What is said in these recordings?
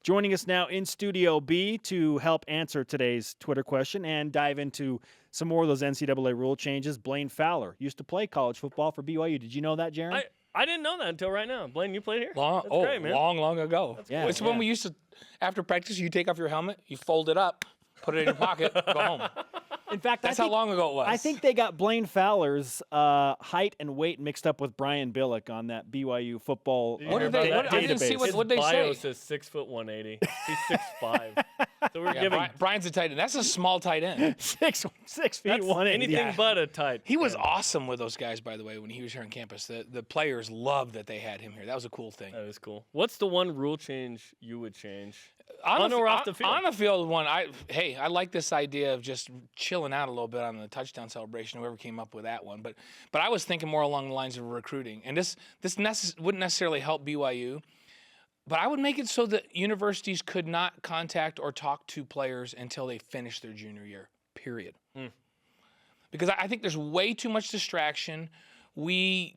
Joining us now in Studio B to help answer today's Twitter question and dive into some more of those NCAA rule changes, Blaine Fowler used to play college football for BYU. Did you know that, Jaron? I didn't know that until right now. Blaine, you played here? Great, man. Long ago. It's when we used to, after practice, you take off your helmet, you fold it up, put it in your pocket, go home. In fact, that's how long ago it was. I think they got Blaine Fowler's height and weight mixed up with Brian Billick on that BYU football database. I didn't see what they say. Bio says 6'180". He's 6'5". So we're giving Brian's a tight end. That's a small tight end. 6 feet 180. Anything but a tight. He was awesome with those guys, by the way, when he was here on campus. The players loved that they had him here. That was a cool thing. That was cool. What's the one rule change you would change? On or off the field? On the field one, I like this idea of just chilling out a little bit on the touchdown celebration, whoever came up with that one. But I was thinking more along the lines of recruiting. And this wouldn't necessarily help BYU, but I would make it so that universities could not contact or talk to players until they finish their junior year, period. Because I think there's way too much distraction. We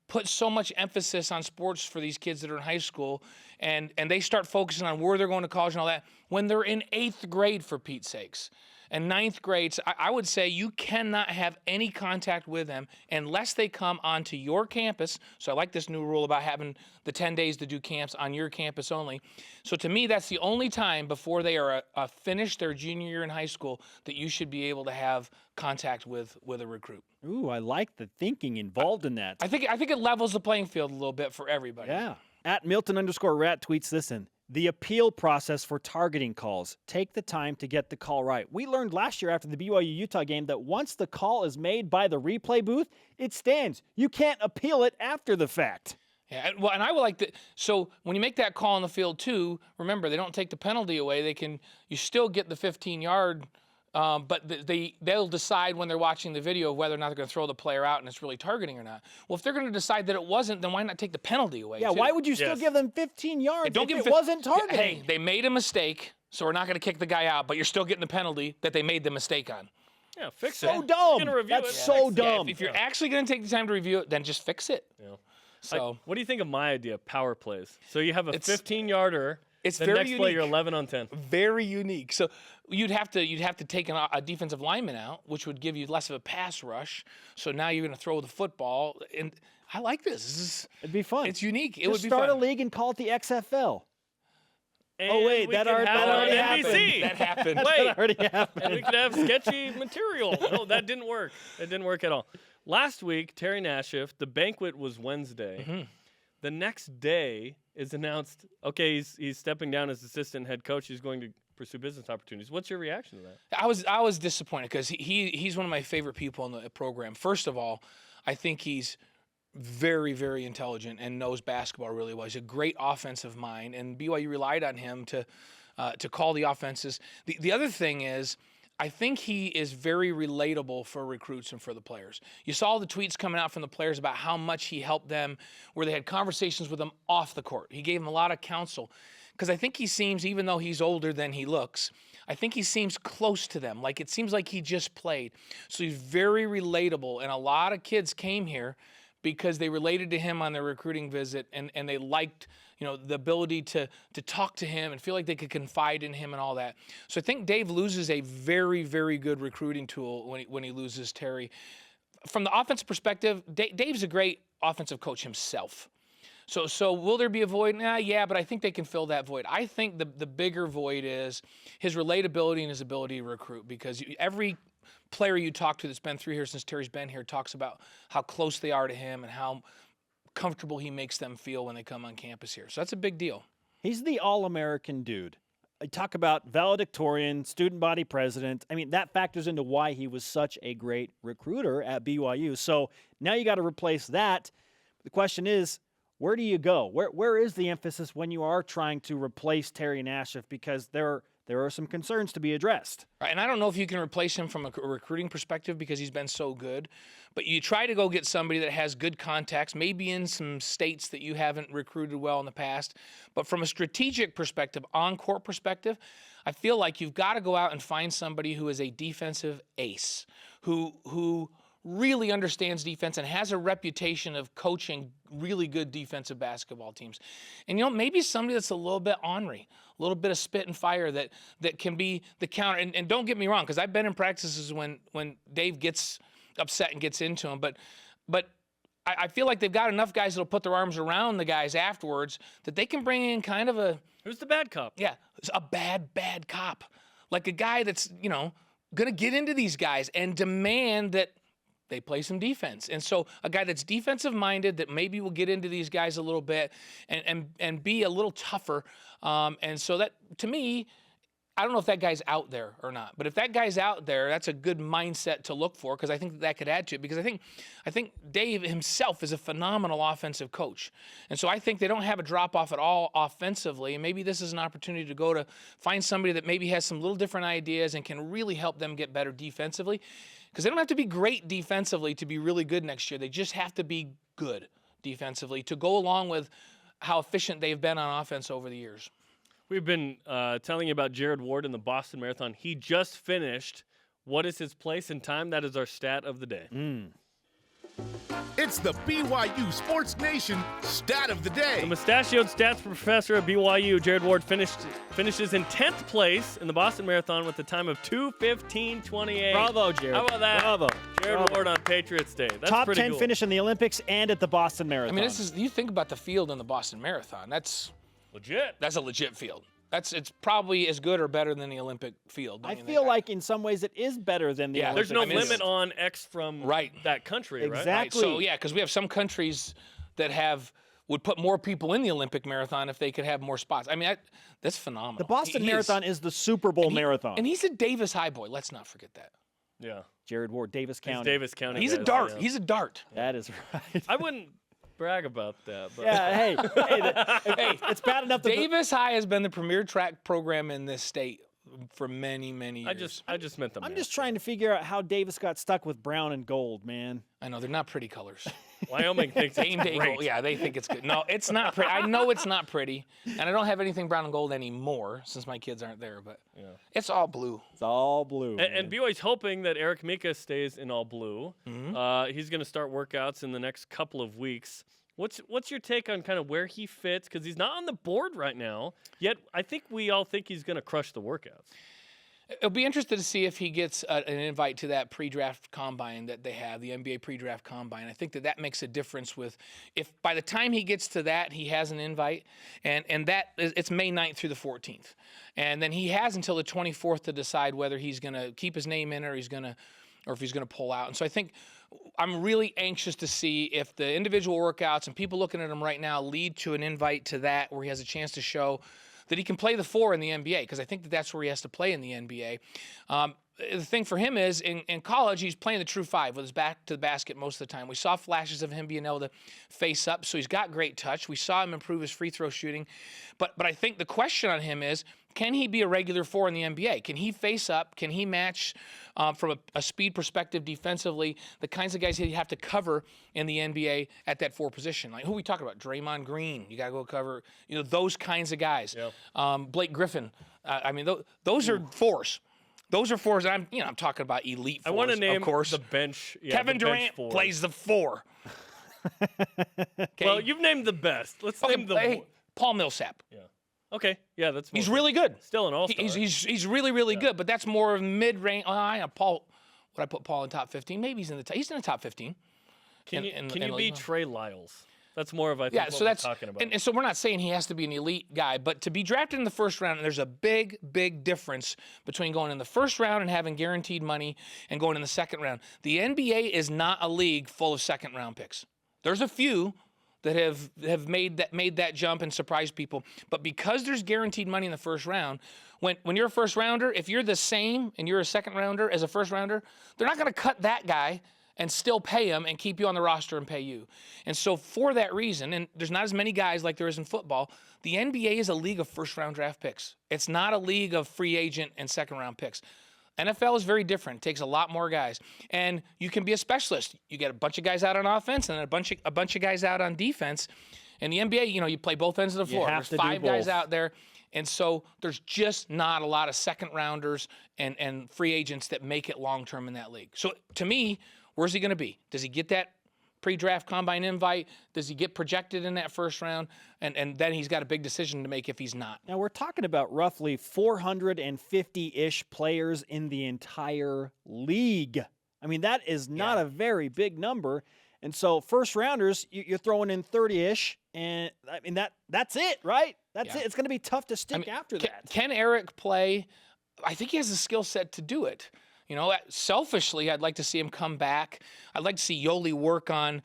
put so much emphasis on sports for these kids that are in high school, and they start focusing on where they're going to college and all that when they're in 8th grade, for Pete's sakes. And 9th grade, so I would say you cannot have any contact with them unless they come onto your campus. So I like this new rule about having the 10 days to do camps on your campus only. So to me, that's the only time before they are finished their junior year in high school that you should be able to have contact with a recruit. Ooh, I like the thinking involved in that. I think it levels the playing field a little bit for everybody. Yeah. At Milton_Rat tweets this in. The appeal process for targeting calls. Take the time to get the call right. We learned last year after the BYU-Utah game that once the call is made by the replay booth, it stands. You can't appeal it after the fact. Yeah, well, and I would like that. So when you make that call on the field too, remember they don't take the penalty away. You still get the 15-yard. But they'll decide when they're watching the video whether or not they're going to throw the player out and it's really targeting or not. Well, if they're going to decide that it wasn't, then why not take the penalty away? Yeah, too? Why would you still give them 15 yards if it wasn't targeting? Hey, they made a mistake, so we're not going to kick the guy out, but you're still getting the penalty that they made the mistake on. Yeah, fix it. So dumb. That's so dumb. If you're actually going to take the time to review it, then just fix it. Yeah. So, what do you think of my idea, power plays? So you have a 15-yarder. It's the very next unique. play, you're 11 on 10. Very unique. So you'd have to take a defensive lineman out, which would give you less of a pass rush. So now you're going to throw the football, and I like this. It'd be fun. It's unique. It would be fun. Start a league and call it the XFL. And oh wait, that already happened. That happened. Wait, that already happened. We could have sketchy material. No, that didn't work. It didn't work at all. Last week, Terry Nashif, the banquet was Wednesday. Mm-hmm. The next day is announced, okay, he's stepping down as assistant head coach. He's going to pursue business opportunities. What's your reaction to that? I was disappointed because he's one of my favorite people in the program. First of all, I think he's very, very intelligent and knows basketball really well. He's a great offensive mind, and BYU relied on him to call the offenses. The other thing is, I think he is very relatable for recruits and for the players. You saw the tweets coming out from the players about how much he helped them, where they had conversations with them off the court. He gave them a lot of counsel. Because I think he seems, even though he's older than he looks, I think he seems close to them. Like, it seems like he just played. So he's very relatable. And a lot of kids came here because they related to him on their recruiting visit, and they liked, the ability to talk to him and feel like they could confide in him and all that. So I think Dave loses a very, very good recruiting tool when he loses Terry. From the offensive perspective, Dave's a great offensive coach himself. So will there be a void? Yeah, but I think they can fill that void. I think the bigger void is his relatability and his ability to recruit, because every player you talk to that's been through here since Terry's been here talks about how close they are to him and how comfortable he makes them feel when they come on campus here. So that's a big deal. He's the all-American dude. I talk about valedictorian, student body president. I mean, that factors into why he was such a great recruiter at BYU. So now you got to replace that. The question is, where do you go? Where is the emphasis when you are trying to replace Terry Nashif? Because there are some concerns to be addressed. Right, and I don't know if you can replace him from a recruiting perspective because he's been so good, but you try to go get somebody that has good contacts, maybe in some states that you haven't recruited well in the past. But from a strategic perspective, on-court perspective, I feel like you've got to go out and find somebody who is a defensive ace, who really understands defense and has a reputation of coaching really good defensive basketball teams. And, maybe somebody that's a little bit ornery, a little bit of spit and fire that can be the counter. And don't get me wrong, because I've been in practices when Dave gets upset and gets into him. But I feel like they've got enough guys that'll put their arms around the guys afterwards that they can bring in kind of a... Who's the bad cop? Yeah, a bad cop. Like a guy that's, going to get into these guys and demand that they play some defense. And so a guy that's defensive minded that maybe will get into these guys a little bit and be a little tougher. And so that, to me, I don't know if that guy's out there or not, but if that guy's out there, that's a good mindset to look for, because I think that could add to it. Because I think Dave himself is a phenomenal offensive coach, and so I think they don't have a drop off at all offensively. And maybe this is an opportunity to go to find somebody that maybe has some little different ideas and can really help them get better defensively. Because they don't have to be great defensively to be really good next year. They just have to be good defensively to go along with how efficient they've been on offense over the years. We've been telling you about Jared Ward in the Boston Marathon. He just finished. What is his place and time? That is our stat of the day. It's the BYU Sports Nation stat of the day. The mustachioed stats professor at BYU, Jared Ward, finishes in 10th place in the Boston Marathon with a time of 2:15:28. Bravo, Jared. How about that? Bravo. Jared Ward on Patriots Day. That's Top pretty 10 cool. finish in the Olympics and at the Boston Marathon. I mean, you think about the field in the Boston Marathon. That's Legit. a legit field. It's probably as good or better than the Olympic field. I feel like in some ways it is better than the Olympics. There's no limit on X from that country, right? Exactly. So because we have some countries that would put more people in the Olympic marathon if they could have more spots. I mean, that's phenomenal. The Boston Marathon is the Super Bowl marathon. And he's a Davis High boy. Let's not forget that. Yeah. Jared Ward, Davis County. He's Davis County. He's a guys, dart. yeah. He's a dart. That is right. I wouldn't brag about that. But Yeah, hey, it's bad enough that Davis High has been the premier track program in this state for many, many years. I just meant the I'm math. just trying to figure out how Davis got stuck with brown and gold, man. I know they're not pretty colors. Wyoming thinks it's Game day great. gold. Yeah, they think it's good. No, it's not pretty. I know it's not pretty, and I don't have anything brown and gold anymore since my kids aren't there. But it's all blue. It's all blue. And BYU's hoping that Eric Mika stays in all blue. He's going to start workouts in the next couple of weeks. What's your take on kind of where he fits? Because he's not on the board right now, yet I think we all think he's going to crush the workouts. It'll be interesting to see if he gets an invite to that pre-draft combine that they have, the NBA pre-draft combine. I think that makes a difference with if by the time he gets to that, he has an invite, and it's May 9th through the 14th. And then he has until the 24th to decide whether he's going to keep his name in or if he's going to pull out. And so I think I'm really anxious to see if the individual workouts and people looking at him right now lead to an invite to that where he has a chance to show that he can play the 4 in the NBA, because I think that's where he has to play in the NBA. The thing for him is in college, he's playing the true 5 with his back to the basket most of the time. We saw flashes of him being able to face up, so he's got great touch. We saw him improve his free throw shooting. But I think the question on him is, can he be a regular 4 in the NBA? Can he face up? Can he match from a speed perspective defensively the kinds of guys he'd have to cover in the NBA at that 4 position? Like who are we talking about? Draymond Green. You got to go cover those kinds of guys. Yep. Blake Griffin. I mean, those are 4s. Those are 4s. I'm talking about elite 4s. I want to name of course. the bench. Yeah, Kevin the bench Durant 4. plays the 4. Okay. Well, you've named the best. Let's name the. Paul Millsap. Yeah. Okay. Yeah, that's. He's really good. Still an all-star. He's really, really good, but that's more of mid-range. Paul. Would I put Paul in top 15? Maybe he's in the top 15. Can you be Trey Lyles? That's more of what we're talking about. And so we're not saying he has to be an elite guy, but to be drafted in the first round, there's a big, big difference between going in the first round and having guaranteed money and going in the second round. The NBA is not a league full of second-round picks. There's a few that have made that jump and surprised people, but because there's guaranteed money in the first round, when you're a first rounder, if you're the same and you're a second rounder as a first rounder, they're not going to cut that guy and still pay him and keep you on the roster and pay you. And so for that reason, and there's not as many guys like there is in football, the NBA is a league of first-round draft picks. It's not a league of free agent and second-round picks. NFL is very different. It takes a lot more guys. And you can be a specialist. You get a bunch of guys out on offense and a bunch of guys out on defense. In the NBA, you play both ends of the floor. There's 5 guys out there. And so there's just not a lot of second-rounders and free agents that make it long-term in that league. So to me, Where's he going to be? Does he get that pre-draft combine invite? Does he get projected in that first round? And then he's got a big decision to make if he's not. Now, we're talking about roughly 450-ish players in the entire league. I mean, that is not a very big number. And so first rounders, you're throwing in 30-ish. And I mean, that's it, right? That's it. It's going to be tough to stick after that. Can Eric play? I think he has the skill set to do it. You know, selfishly, I'd like to see him come back. I'd like to see Yoli work on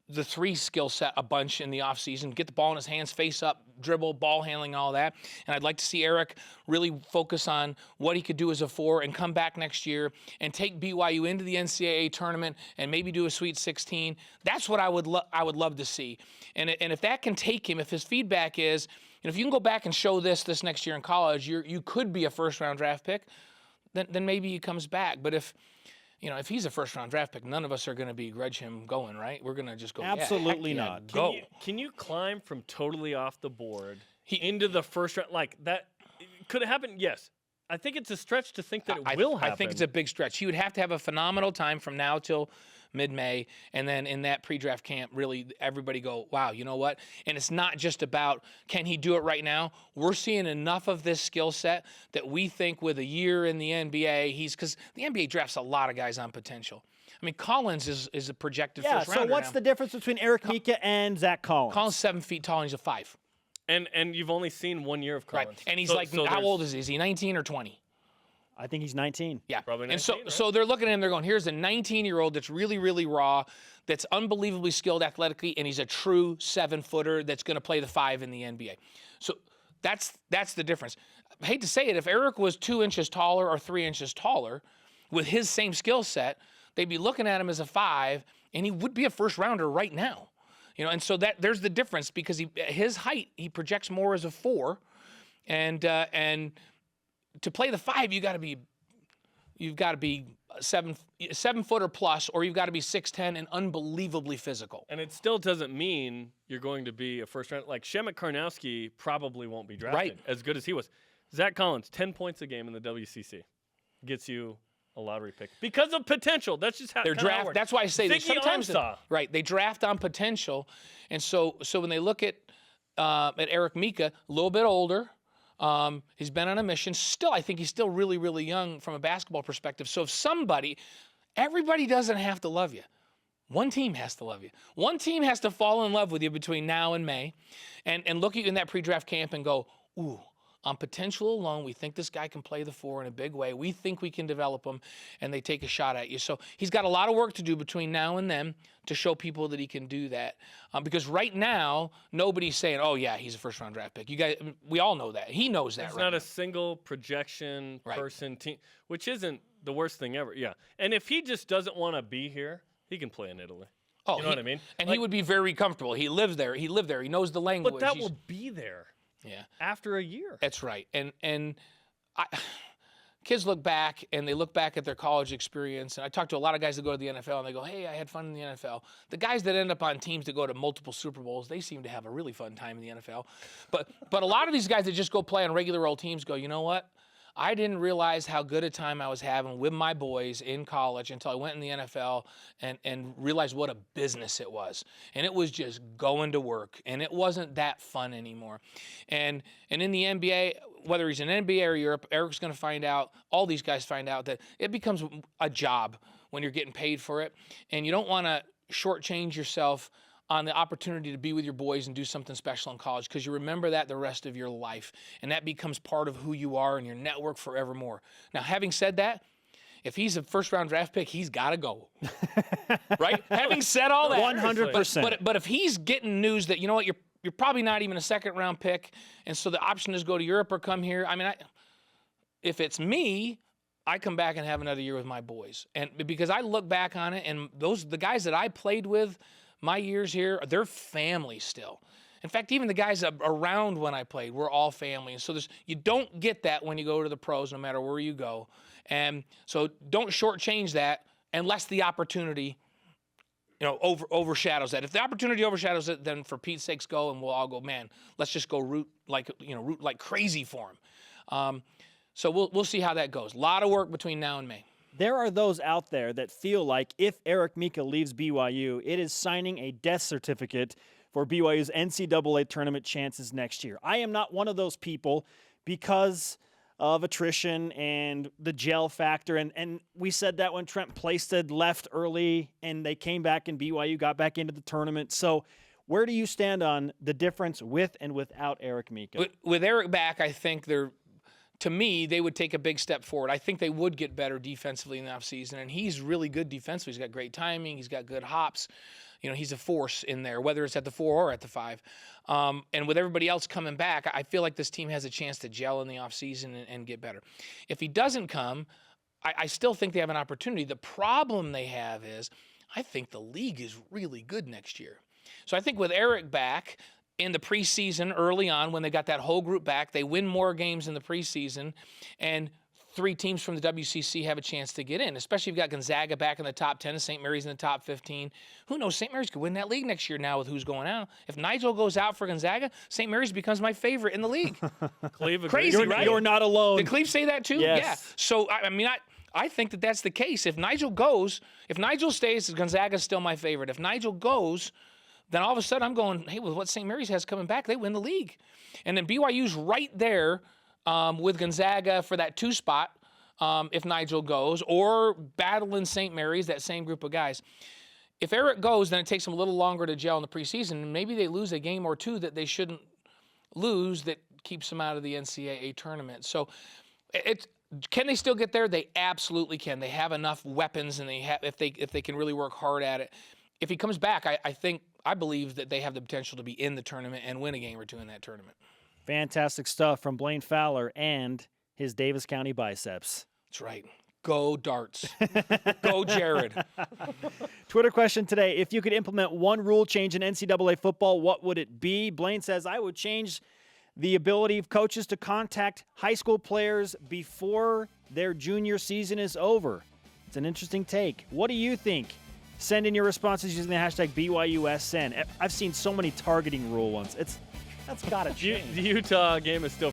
the 3 skill set a bunch in the offseason, get the ball in his hands, face up, dribble, ball handling, all that. And I'd like to see Eric really focus on what he could do as a 4 and come back next year and take BYU into the NCAA tournament and maybe do a Sweet 16. That's what I would love to see. And if that can take him, if his feedback is, if you can go back and show this next year in college, you could be a first-round draft pick, then maybe he comes back. But if he's a first-round draft pick, none of us are going to begrudge him going, right? We're going to just go, absolutely yeah, not. Go. Can you climb from totally off the board into the first round? Like that, could it happen? Yes. I think it's a stretch to think that it will happen. I think it's a big stretch. He would have to have a phenomenal time from now till mid-May, and then in that pre-draft camp, really everybody go, wow, you know what? And it's not just about, can he do it right now? We're seeing enough of this skill set that we think with a year in the NBA, because the NBA drafts a lot of guys on potential. I mean, Collins is a projected first rounder. So what's the difference between Eric Mika and Zach Collins? Collins 7 feet tall, and he's a 5. And you've only seen 1 year of Collins. Right. And he's how old is he? Is he 19 or 20? I think he's 19. Yeah. Probably 19, and right? so they're looking at him, they're going, here's a 19-year-old that's really, really raw, that's unbelievably skilled athletically, and he's a true 7-footer that's going to play the 5 in the NBA. So that's the difference. I hate to say it, if Eric was 2 inches taller or 3 inches taller with his same skill set, they'd be looking at him as a 5, and he would be a first rounder right now. And so there's the difference, because his height, he projects more as a 4, and to play the 5, you've got to be 7-footer plus, or you've got to be 6'10" and unbelievably physical. And it still doesn't mean you're going to be a first round. Like Shemek Karnowski probably won't be drafted as good as he was. Zach Collins, 10 points a game in the WCC, gets you a lottery pick because of potential. That's just how their draft. That's why I say that sometimes they draft on potential, and so when they look at Eric Mika, a little bit older. He's been on a mission. Still, I think he's still really, really young from a basketball perspective. So if everybody doesn't have to love you. One team has to love you. One team has to fall in love with you between now and May and look at you in that pre-draft camp and go, ooh, on potential alone, we think this guy can play the 4 in a big way. We think we can develop him, and they take a shot at you. So he's got a lot of work to do between now and then to show people that he can do that. Because right now, nobody's saying, oh, yeah, he's a first-round draft pick. You guys, we all know that. He knows that. It's not a single projection person team, which isn't the worst thing ever. Yeah. And if he just doesn't want to be here, he can play in Italy. Oh, you know what I mean? And he would be very comfortable. He lives there. He knows the language. But that will be there. Yeah. After a year. That's right. And kids look back, and they look back at their college experience. And I talk to a lot of guys that go to the NFL, and they go, hey, I had fun in the NFL. The guys that end up on teams that go to multiple Super Bowls, they seem to have a really fun time in the NFL. But a lot of these guys that just go play on regular old teams go, you know what? I didn't realize how good a time I was having with my boys in college until I went in the NFL and realized what a business it was. And it was just going to work, and it wasn't that fun anymore. And in the NBA, whether he's in NBA or Europe, Eric's going to find out, all these guys find out that it becomes a job when you're getting paid for it. And you don't want to shortchange yourself on the opportunity to be with your boys and do something special in college, because you remember that the rest of your life, and that becomes part of who you are and your network forevermore. Now, having said that, if he's a first-round draft pick, he's got to go, right? Having said all that, 100%. But if he's getting news that, you know what, you're probably not even a second-round pick, and so the option is go to Europe or come here. I mean, if it's me, I come back and have another year with my boys, and because I look back on it, and the guys that I played with my years here, they're family still. In fact, even the guys around when I played were all family. And so you don't get that when you go to the pros, no matter where you go. And so don't shortchange that unless the opportunity, overshadows that. If the opportunity overshadows it, then for Pete's sakes, go, and we'll all go, man, let's just go root like crazy for him. So we'll see how that goes. A lot of work between now and May. There are those out there that feel like if Eric Mika leaves BYU, it is signing a death certificate for BYU's NCAA tournament chances next year. I am not one of those people because of attrition and the gel factor. And we said that when Trent Plaisted left early and they came back and BYU got back into the tournament. So where do you stand on the difference with and without Eric Mika? With Eric back, I think to me, they would take a big step forward. I think they would get better defensively in the offseason, and he's really good defensively. He's got great timing. He's got good hops. You know, he's a force in there, whether it's at the 4 or at the 5. And with everybody else coming back, I feel like this team has a chance to gel in the offseason and get better. If he doesn't come, I still think they have an opportunity. The problem they have is I think the league is really good next year. So I think with Eric back, in the preseason early on when they got that whole group back, they win more games in the preseason, and 3 teams from the WCC have a chance to get in, especially if you've got Gonzaga back in the top 10 and St. Mary's in the top 15. Who knows? St. Mary's could win that league next year now with who's going out. If Nigel goes out for Gonzaga, St. Mary's becomes my favorite in the league. Cleve agrees. Crazy, You're- right? You're not alone. Did Cleve say that too? Yes. Yeah. So, I mean, I think that's the case. If Nigel stays, Gonzaga's still my favorite. If Nigel goes, then all of a sudden I'm going, hey, with what St. Mary's has coming back, they win the league. And then BYU's right there with Gonzaga for that 2 spot if Nigel goes, or battling St. Mary's, that same group of guys. If Eric goes, then it takes them a little longer to gel in the preseason, and maybe they lose a game or 2 that they shouldn't lose that keeps them out of the NCAA tournament. So can they still get there? They absolutely can. They have enough weapons, and if they can really work hard at it. If he comes back, I believe that they have the potential to be in the tournament and win a game or 2 in that tournament. Fantastic stuff from Blaine Fowler and his Davis County biceps. That's right. Go Darts. Go Jared. Twitter question today. If you could implement one rule change in NCAA football, what would it be? Blaine says, I would change the ability of coaches to contact high school players before their junior season is over. It's an interesting take. What do you think? Send in your responses using the hashtag BYUSN. I've seen so many targeting rule ones. That's got to change. The Utah game is still